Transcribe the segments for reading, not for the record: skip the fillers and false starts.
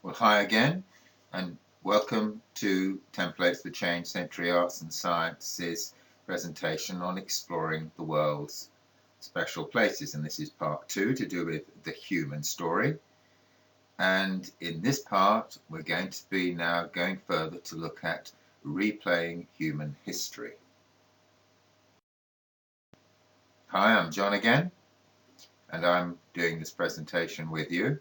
Well, hi again, and welcome to Templates for Change Century Arts and Sciences presentation on exploring the world's special places. And this is part 2 to do with the human story. And in this part, we're going to be now going further to look at replaying human history. Hi, I'm John again, and I'm doing this presentation with you.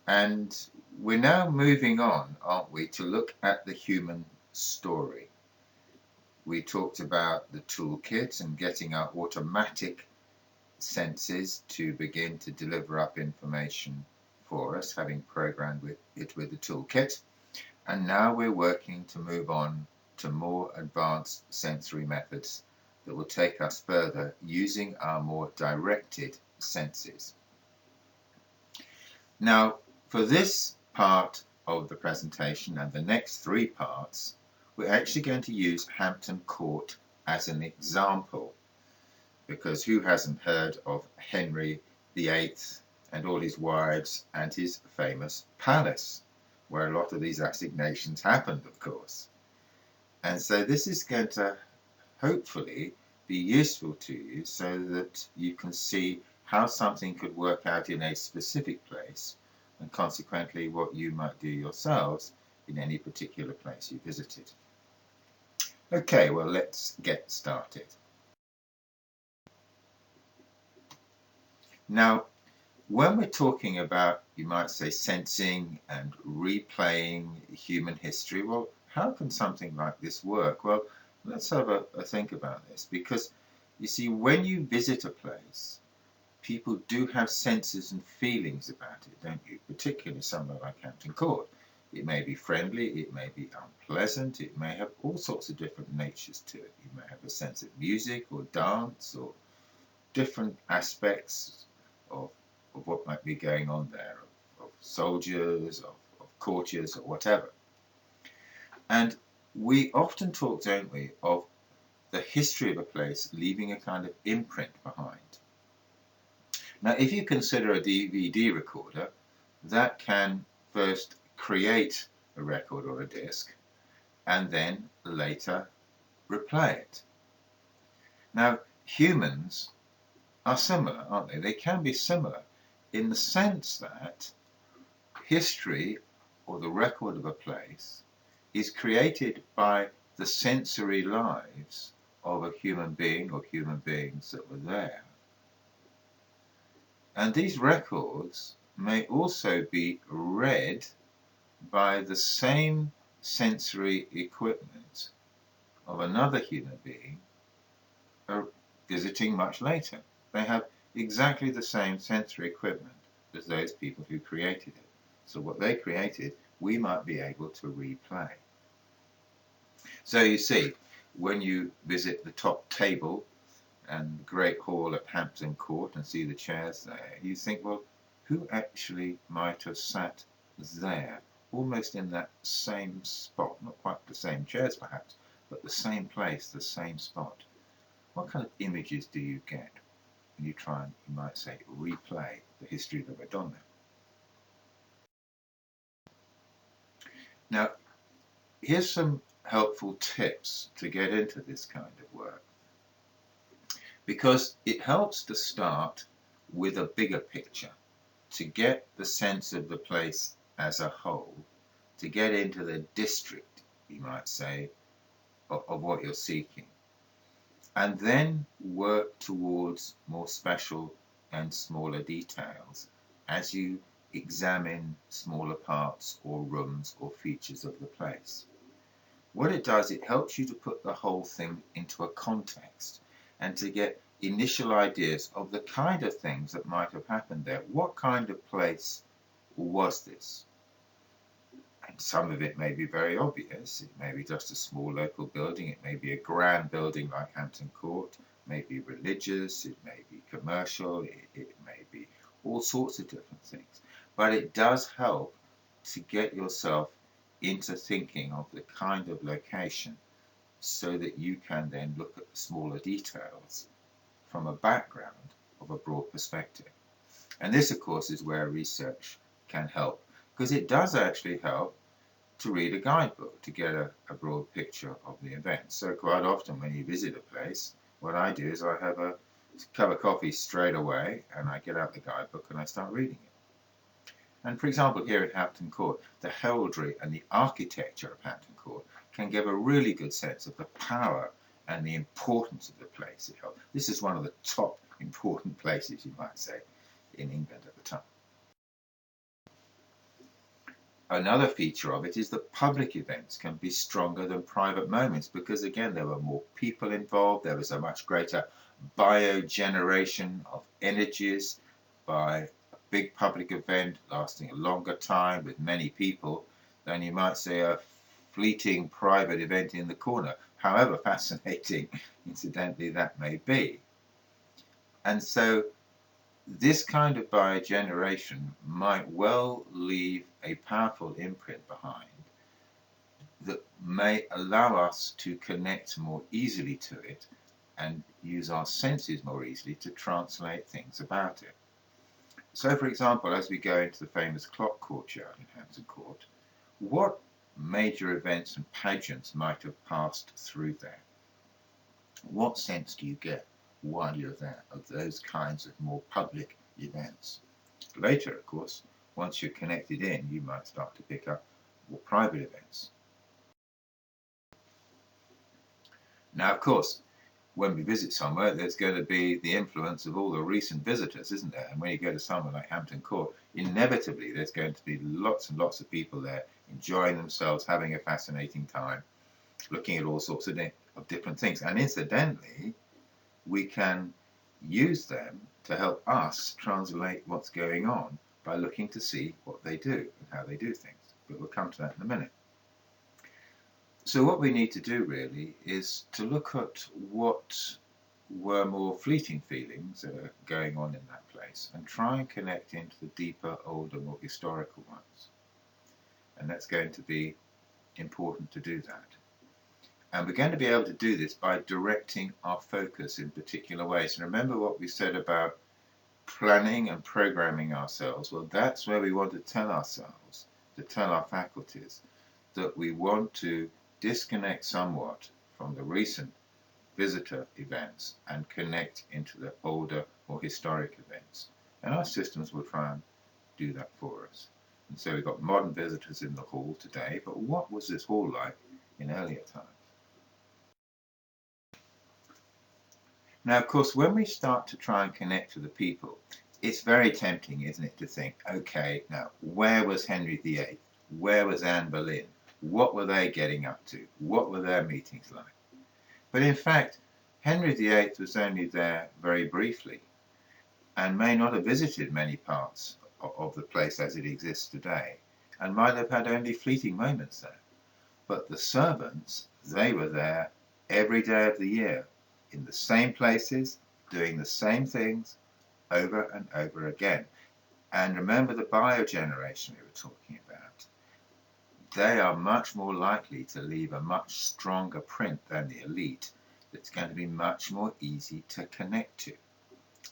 And we're now moving on, aren't we, to look at the human story. We talked about the toolkit and getting our automatic senses to begin to deliver up information for us, having programmed it with the toolkit. And now we're working to move on to more advanced sensory methods that will take us further using our more directed senses. Now, for this part of the presentation and the next 3 parts, we're actually going to use Hampton Court as an example, because who hasn't heard of Henry VIII and all his wives and his famous palace, where a lot of these assignations happened, of course. And so this is going to hopefully be useful to you so that you can see how something could work out in a specific place, and consequently what you might do yourselves in any particular place you visited. Okay, well, let's get started. Now, when we're talking about, you might say, sensing and replaying human history, well, how can something like this work? Well, let's have a think about this, because you see, when you visit a place, people do have senses and feelings about it, don't you? Particularly somewhere like Hampton Court. It may be friendly, it may be unpleasant, it may have all sorts of different natures to it. You may have a sense of music or dance or different aspects of what might be going on there, of soldiers, of courtiers, or whatever. And we often talk, don't we, of the history of a place leaving a kind of imprint behind. Now, if you consider a DVD recorder, that can first create a record or a disc and then later replay it. Now, humans are similar, aren't they? They can be similar in the sense that history, or the record of a place, is created by the sensory lives of a human being or human beings that were there. And these records may also be read by the same sensory equipment of another human being visiting much later. They have exactly the same sensory equipment as those people who created it. So what they created, we might be able to replay. So you see, when you visit the top table and the Great Hall at Hampton Court and see the chairs there, you think, well, who actually might have sat there, almost in that same spot, not quite the same chairs perhaps, but the same place, the same spot. What kind of images do you get when you try and, you might say, replay the history of the Madonna? Now, here's some helpful tips to get into this kind of work, because it helps to start with a bigger picture, to get the sense of the place as a whole, to get into the district, you might say, of what you're seeking, and then work towards more special and smaller details as you examine smaller parts or rooms or features of the place. What it does, it helps you to put the whole thing into a context and to get initial ideas of the kind of things that might have happened there. What kind of place was this? And some of it may be very obvious. It may be just a small local building. It may be a grand building like Hampton Court. It may be religious. It may be commercial. It may be all sorts of different things. But it does help to get yourself into thinking of the kind of location so that you can then look at the smaller details from a background of a broad perspective. And this, of course, is where research can help, because it does actually help to read a guidebook to get a broad picture of the event. So quite often when you visit a place, what I do is I have a cup of coffee straight away and I get out the guidebook and I start reading it. And for example, here at Hampton Court, the heraldry and the architecture of Hampton Court can give a really good sense of the power and the importance of the place it held. This is one of the top important places, you might say, in England at the time. Another feature of it is that public events can be stronger than private moments because, again, there were more people involved. There was a much greater biogeneration of energies by a big public event lasting a longer time with many people than you might say a fleeting private event in the corner, however fascinating, incidentally, that may be. And so this kind of biogeneration might well leave a powerful imprint behind that may allow us to connect more easily to it and use our senses more easily to translate things about it. So, for example, as we go into the famous clock courtyard in Hampton Court, what major events and pageants might have passed through there? What sense do you get while you're there of those kinds of more public events? Later, of course, once you're connected in, you might start to pick up more private events. Now, of course, when we visit somewhere, there's going to be the influence of all the recent visitors, isn't there? And when you go to somewhere like Hampton Court, inevitably there's going to be lots and lots of people there enjoying themselves, having a fascinating time, looking at all sorts of different things. And incidentally, we can use them to help us translate what's going on by looking to see what they do and how they do things. But we'll come to that in a minute. So what we need to do really is to look at what were more fleeting feelings that are going on in that place and try and connect into the deeper, older, more historical ones. And that's going to be important to do that. And we're going to be able to do this by directing our focus in particular ways. And remember what we said about planning and programming ourselves. Well, that's where we want to tell ourselves, to tell our faculties, that we want to disconnect somewhat from the recent visitor events and connect into the older, more historic events. And our systems will try and do that for us. And so we've got modern visitors in the hall today, but what was this hall like in earlier times? Now, of course, when we start to try and connect to the people, it's very tempting, isn't it, to think, okay, now, where was Henry VIII? Where was Anne Boleyn? What were they getting up to? What were their meetings like? But in fact, Henry VIII was only there very briefly and may not have visited many parts of the place as it exists today and might have had only fleeting moments there. But the servants, they were there every day of the year, in the same places, doing the same things over and over again. And remember the biogeneration we were talking about. They are much more likely to leave a much stronger print than the elite that's going to be much more easy to connect to.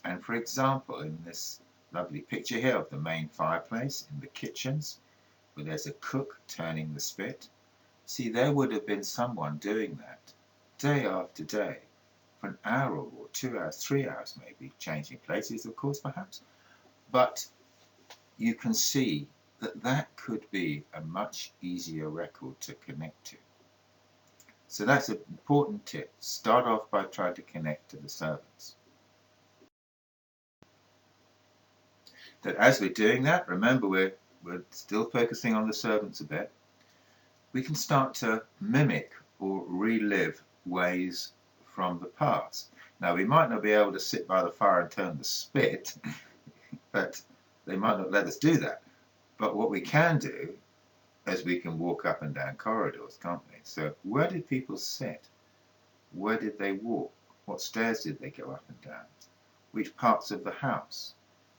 And for example, in this lovely picture here of the main fireplace in the kitchens, where there's a cook turning the spit, see, there would have been someone doing that day after day for an hour or 2 hours, 3 hours maybe, changing places, of course, perhaps. But you can see that that could be a much easier record to connect to. So that's an important tip. Start off by trying to connect to the servants. That as we're doing that, remember we're still focusing on the servants a bit, we can start to mimic or relive ways from the past. Now, we might not be able to sit by the fire and turn the spit, but they might not let us do that. But what we can do is we can walk up and down corridors, can't we? So where did people sit? Where did they walk? What stairs did they go up and down? Which parts of the house?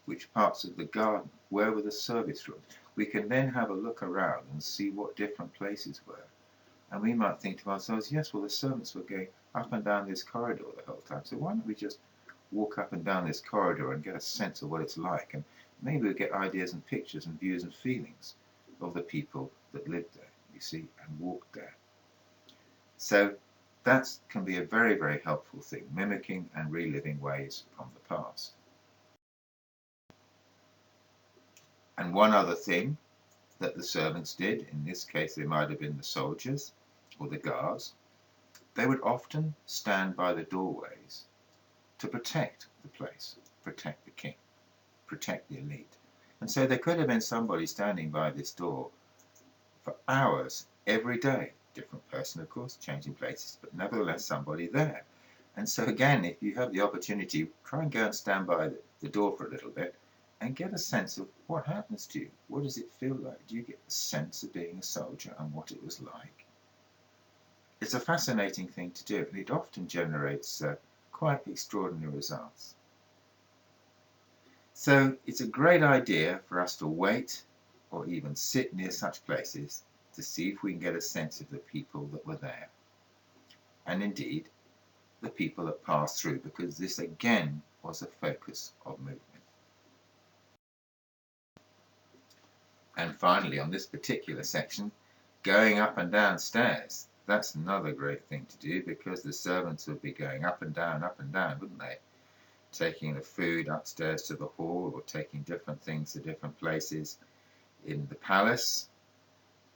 Which parts of the garden? Where were the service rooms? We can then have a look around and see what different places were. And we might think to ourselves, yes, well, the servants were going up and down this corridor the whole time, so why don't we just walk up and down this corridor and get a sense of what it's like, and maybe we'll get ideas and pictures and views and feelings of the people that lived there, you see, and walked there. So that can be a very, very helpful thing, mimicking and reliving ways from the past. And one other thing that the servants did, in this case they might have been the soldiers or the guards, they would often stand by the doorways to protect the place, protect the king, protect the elite. And so there could have been somebody standing by this door for hours every day. Different person, of course, changing places, but nevertheless somebody there. And so again, if you have the opportunity, try and go and stand by the door for a little bit and get a sense of what happens to you. What does it feel like? Do you get the sense of being a soldier and what it was like? It's a fascinating thing to do, and it often generates quite extraordinary results. So it's a great idea for us to wait or even sit near such places to see if we can get a sense of the people that were there. And indeed, the people that passed through, because this again was a focus of movement. And finally, on this particular section, going up and down stairs. That's another great thing to do, because the servants would be going up and down, wouldn't they? Taking the food upstairs to the hall, or taking different things to different places in the palace.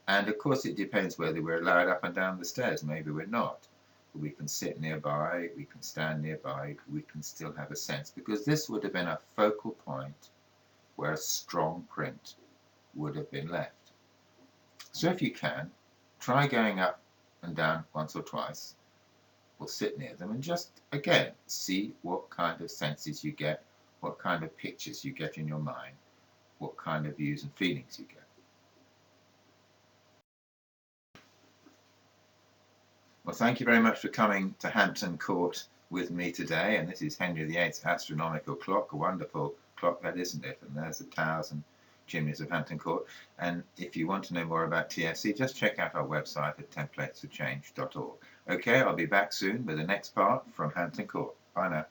And of course it depends whether we're allowed up and down the stairs. Maybe we're not. We can sit nearby, we can stand nearby, we can still have a sense, because this would have been a focal point where a strong print would have been left. So if you can, try going up and down once or twice, or sit near them, and just again see what kind of senses you get, what kind of pictures you get in your mind, what kind of views and feelings you get. Well, thank you very much for coming to Hampton Court with me today, and this is Henry VIII's astronomical clock, a wonderful clock that, isn't it? And there's the towers and chimneys of Hampton Court. And if you want to know more about TSC, just check out our website at templatesforchange.org. Okay, I'll be back soon with the next part from Hampton Court. Bye now.